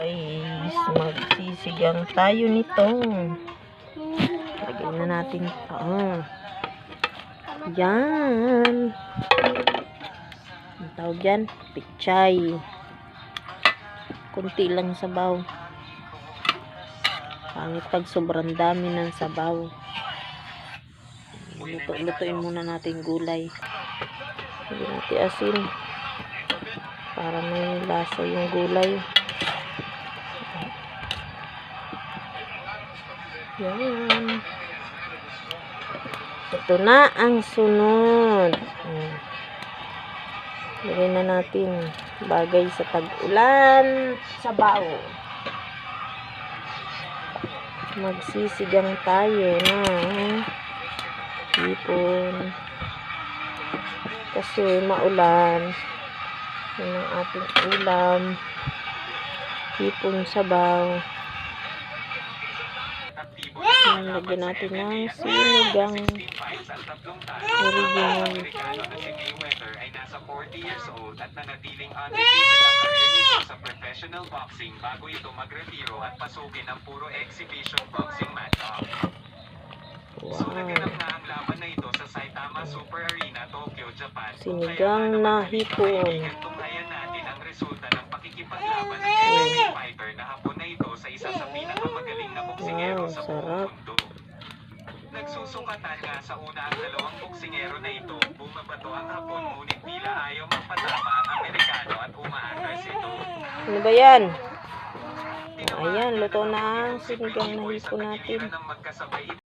guys, magsisigang tayo nito. Lagyan na natin ito. Yan. Ang tawag yan, pichay. Kunti lang sabaw. Pangit pag sobrang dami ng sabaw. Lutuin muna natin gulay. Lagyan natin asin para may lasa yung gulay. Yan. Ito na ang sunod. Lagyan na natin bagay sa tag-ulan, sabaw. Magsisigang tayo ng hipon. Kasi maulan. Yan ang ating ulam. Hipon sabaw. Lagyan natin ng sinigang original. Ay nasa 40 years old at nanatiling undefeated ang career nito sa professional boxing bago ito magretiro at pasukin ang puro exhibition boxing match-up. So naganap na ang laban na ito sa Saitama Super Arena, Tokyo, Japan. Sinigang na hipon. Tunghayan natin ang resulta ng pakikipaglaban ng MMA fighter na hapon na ito sa isa sa pinakamagaling na boksingero sa buong mundo. Nagsusukatan nga sa una ang dalawang boksingero na ito. Bumabato ang hapon ngunit tila ayaw magpatama ang Amerikano at umaatras ito. Ano ba yan? Ayan, luto na ang sinigang na hipon natin.